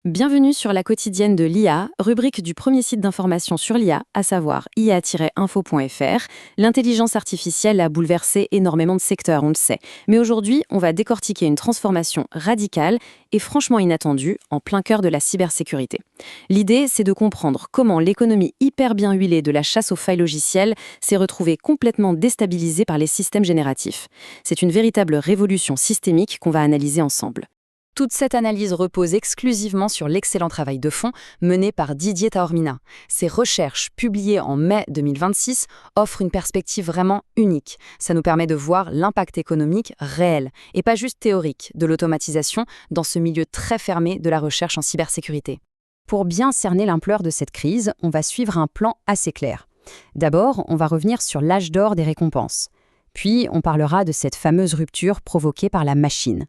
Bienvenue sur la quotidienne de l'IA, rubrique du premier site d'information sur l'IA, à savoir ia-info.fr. L'intelligence artificielle a bouleversé énormément de secteurs, on le sait. Mais aujourd'hui, on va décortiquer une transformation radicale et franchement inattendue en plein cœur de la cybersécurité. L'idée, c'est de comprendre comment l'économie hyper bien huilée de la chasse aux failles logicielles s'est retrouvée complètement déstabilisée par les systèmes génératifs. C'est une véritable révolution systémique qu'on va analyser ensemble. Toute cette analyse repose exclusivement sur l'excellent travail de fond mené par Didier Taormina. Ses recherches, publiées en mai 2026, offrent une perspective vraiment unique. Ça nous permet de voir l'impact économique réel, et pas juste théorique, de l'automatisation dans ce milieu très fermé de la recherche en cybersécurité. Pour bien cerner l'ampleur de cette crise, on va suivre un plan assez clair. D'abord, on va revenir sur l'âge d'or des récompenses. Puis, on parlera de cette fameuse rupture provoquée par la machine.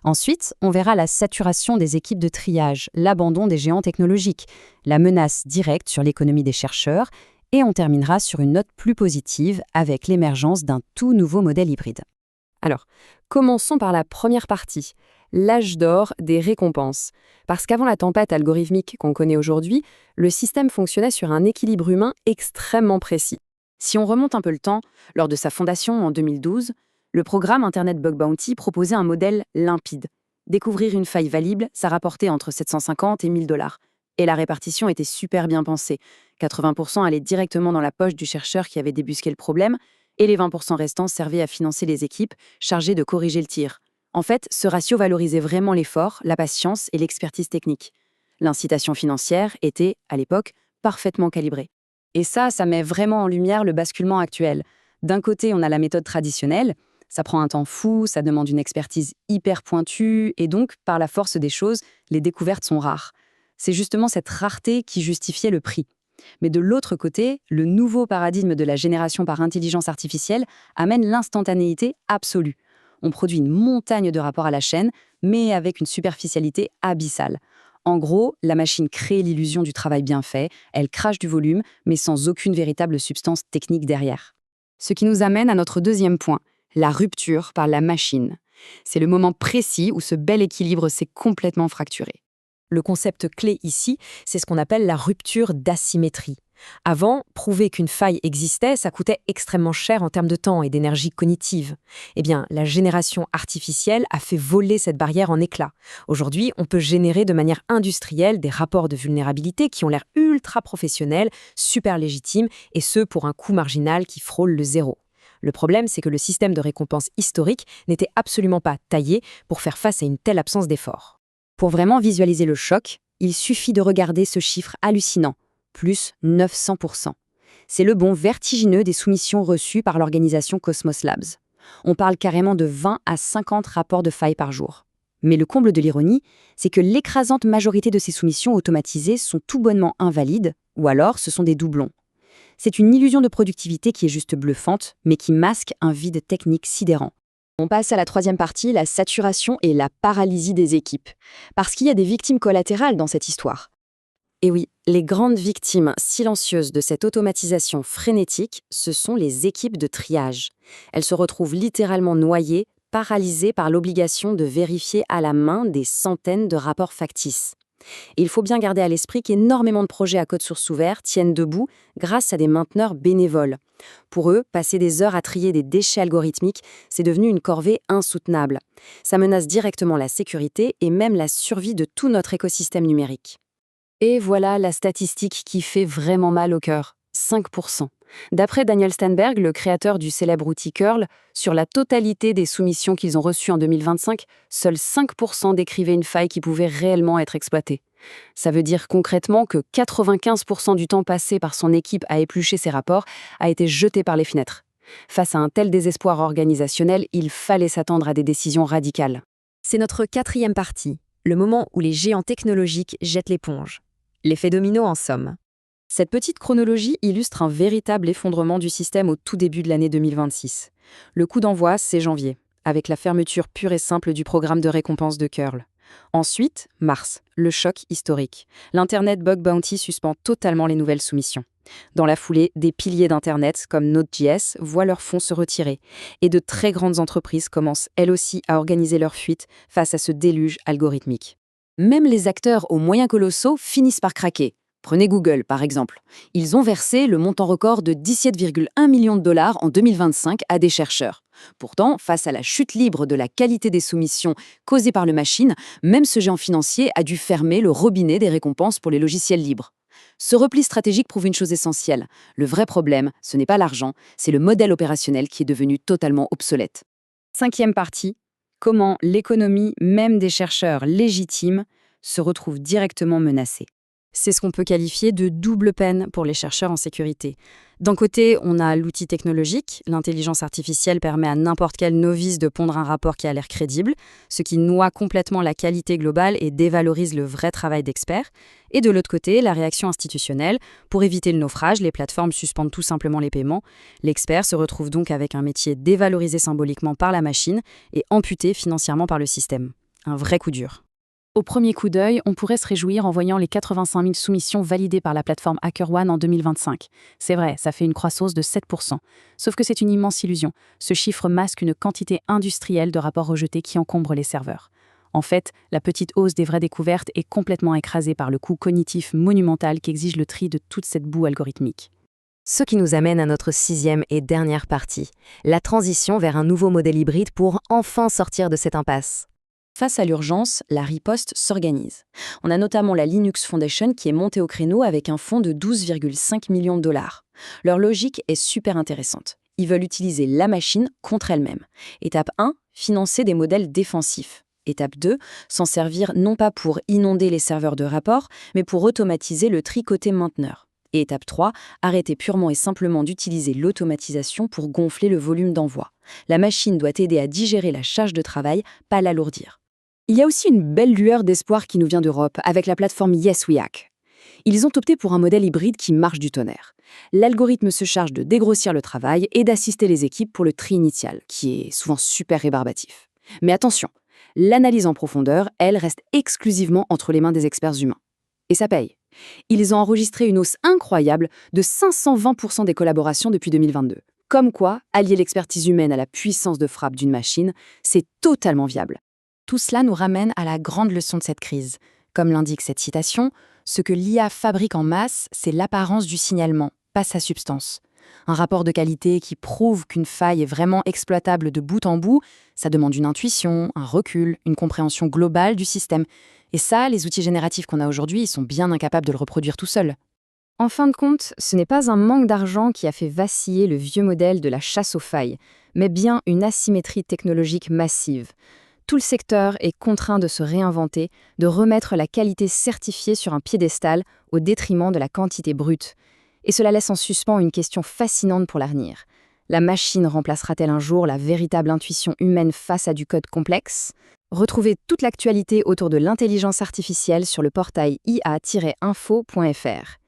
Ensuite, on verra la saturation des équipes de triage, l'abandon des géants technologiques, la menace directe sur l'économie des chercheurs, et on terminera sur une note plus positive avec l'émergence d'un tout nouveau modèle hybride. Alors, commençons par la première partie, l'âge d'or des récompenses. Parce qu'avant la tempête algorithmique qu'on connaît aujourd'hui, le système fonctionnait sur un équilibre humain extrêmement précis. Si on remonte un peu le temps, lors de sa fondation en 2012, le programme Internet Bug Bounty proposait un modèle limpide. Découvrir une faille valide, ça rapportait entre 750 et 1000 $. Et la répartition était super bien pensée. 80% allaient directement dans la poche du chercheur qui avait débusqué le problème, et les 20% restants servaient à financer les équipes chargées de corriger le tir. En fait, ce ratio valorisait vraiment l'effort, la patience et l'expertise technique. L'incitation financière était, à l'époque, parfaitement calibrée. Et ça met vraiment en lumière le basculement actuel. D'un côté, on a la méthode traditionnelle. Ça prend un temps fou, ça demande une expertise hyper pointue, et donc, par la force des choses, les découvertes sont rares. C'est justement cette rareté qui justifiait le prix. Mais de l'autre côté, le nouveau paradigme de la génération par intelligence artificielle amène l'instantanéité absolue. On produit une montagne de rapports à la chaîne, mais avec une superficialité abyssale. En gros, la machine crée l'illusion du travail bien fait, elle crache du volume, mais sans aucune véritable substance technique derrière. Ce qui nous amène à notre deuxième point, la rupture par la machine. C'est le moment précis où ce bel équilibre s'est complètement fracturé. Le concept clé ici, c'est ce qu'on appelle la rupture d'asymétrie. Avant, prouver qu'une faille existait, ça coûtait extrêmement cher en termes de temps et d'énergie cognitive. Eh bien, la génération artificielle a fait voler cette barrière en éclats. Aujourd'hui, on peut générer de manière industrielle des rapports de vulnérabilité qui ont l'air ultra professionnels, super légitimes, et ce pour un coût marginal qui frôle le zéro. Le problème, c'est que le système de récompense historique n'était absolument pas taillé pour faire face à une telle absence d'effort. Pour vraiment visualiser le choc, il suffit de regarder ce chiffre hallucinant, plus 900%. C'est le bond vertigineux des soumissions reçues par l'organisation Cosmos Labs. On parle carrément de 20 à 50 rapports de failles par jour. Mais le comble de l'ironie, c'est que l'écrasante majorité de ces soumissions automatisées sont tout bonnement invalides, ou alors ce sont des doublons. C'est une illusion de productivité qui est juste bluffante, mais qui masque un vide technique sidérant. On passe à la troisième partie, la saturation et la paralysie des équipes. Parce qu'il y a des victimes collatérales dans cette histoire. Et oui, les grandes victimes silencieuses de cette automatisation frénétique, ce sont les équipes de triage. Elles se retrouvent littéralement noyées, paralysées par l'obligation de vérifier à la main des centaines de rapports factices. Et il faut bien garder à l'esprit qu'énormément de projets à code source ouvert tiennent debout grâce à des mainteneurs bénévoles. Pour eux, passer des heures à trier des déchets algorithmiques, c'est devenu une corvée insoutenable. Ça menace directement la sécurité et même la survie de tout notre écosystème numérique. Et voilà la statistique qui fait vraiment mal au cœur, 5%. D'après Daniel Steinberg, le créateur du célèbre outil Curl, sur la totalité des soumissions qu'ils ont reçues en 2025, seuls 5% décrivaient une faille qui pouvait réellement être exploitée. Ça veut dire concrètement que 95% du temps passé par son équipe à éplucher ces rapports a été jeté par les fenêtres. Face à un tel désespoir organisationnel, il fallait s'attendre à des décisions radicales. C'est notre quatrième partie, le moment où les géants technologiques jettent l'éponge. L'effet domino en somme. Cette petite chronologie illustre un véritable effondrement du système au tout début de l'année 2026. Le coup d'envoi, c'est janvier, avec la fermeture pure et simple du programme de récompense de Curl. Ensuite, mars, le choc historique. L'Internet Bug Bounty suspend totalement les nouvelles soumissions. Dans la foulée, des piliers d'Internet comme Node.js voient leurs fonds se retirer, et de très grandes entreprises commencent elles aussi à organiser leur fuite face à ce déluge algorithmique. Même les acteurs aux moyens colossaux finissent par craquer. Prenez Google, par exemple. Ils ont versé le montant record de 17,1 millions de dollars en 2025 à des chercheurs. Pourtant, face à la chute libre de la qualité des soumissions causée par le machine, même ce géant financier a dû fermer le robinet des récompenses pour les logiciels libres. Ce repli stratégique prouve une chose essentielle. Le vrai problème, ce n'est pas l'argent, c'est le modèle opérationnel qui est devenu totalement obsolète. Cinquième partie, comment l'économie, même des chercheurs légitimes, se retrouve directement menacée. C'est ce qu'on peut qualifier de double peine pour les chercheurs en sécurité. D'un côté, on a l'outil technologique. L'intelligence artificielle permet à n'importe quel novice de pondre un rapport qui a l'air crédible, ce qui noie complètement la qualité globale et dévalorise le vrai travail d'experts. Et de l'autre côté, la réaction institutionnelle. Pour éviter le naufrage, les plateformes suspendent tout simplement les paiements. L'expert se retrouve donc avec un métier dévalorisé symboliquement par la machine et amputé financièrement par le système. Un vrai coup dur. Au premier coup d'œil, on pourrait se réjouir en voyant les 85 000 soumissions validées par la plateforme HackerOne en 2025. C'est vrai, ça fait une croissance de 7%. Sauf que c'est une immense illusion. Ce chiffre masque une quantité industrielle de rapports rejetés qui encombrent les serveurs. En fait, la petite hausse des vraies découvertes est complètement écrasée par le coût cognitif monumental qu'exige le tri de toute cette boue algorithmique. Ce qui nous amène à notre sixième et dernière partie, la transition vers un nouveau modèle hybride pour enfin sortir de cette impasse. Face à l'urgence, la riposte s'organise. On a notamment la Linux Foundation qui est montée au créneau avec un fonds de 12,5 millions de dollars. Leur logique est super intéressante. Ils veulent utiliser la machine contre elle-même. Étape 1, financer des modèles défensifs. Étape 2, s'en servir non pas pour inonder les serveurs de rapports, mais pour automatiser le tri côté mainteneur. Et étape 3, arrêter purement et simplement d'utiliser l'automatisation pour gonfler le volume d'envoi. La machine doit aider à digérer la charge de travail, pas l'alourdir. Il y a aussi une belle lueur d'espoir qui nous vient d'Europe avec la plateforme Yes We Hack. Ils ont opté pour un modèle hybride qui marche du tonnerre. L'algorithme se charge de dégrossir le travail et d'assister les équipes pour le tri initial, qui est souvent super rébarbatif. Mais attention, l'analyse en profondeur, elle, reste exclusivement entre les mains des experts humains. Et ça paye. Ils ont enregistré une hausse incroyable de 520% des collaborations depuis 2022. Comme quoi, allier l'expertise humaine à la puissance de frappe d'une machine, c'est totalement viable. Tout cela nous ramène à la grande leçon de cette crise. Comme l'indique cette citation, ce que l'IA fabrique en masse, c'est l'apparence du signalement, pas sa substance. Un rapport de qualité qui prouve qu'une faille est vraiment exploitable de bout en bout, ça demande une intuition, un recul, une compréhension globale du système. Et ça, les outils génératifs qu'on a aujourd'hui, ils sont bien incapables de le reproduire tout seuls. En fin de compte, ce n'est pas un manque d'argent qui a fait vaciller le vieux modèle de la chasse aux failles, mais bien une asymétrie technologique massive. Tout le secteur est contraint de se réinventer, de remettre la qualité certifiée sur un piédestal au détriment de la quantité brute. Et cela laisse en suspens une question fascinante pour l'avenir. La machine remplacera-t-elle un jour la véritable intuition humaine face à du code complexe ? Retrouvez toute l'actualité autour de l'intelligence artificielle sur le portail ia-info.fr.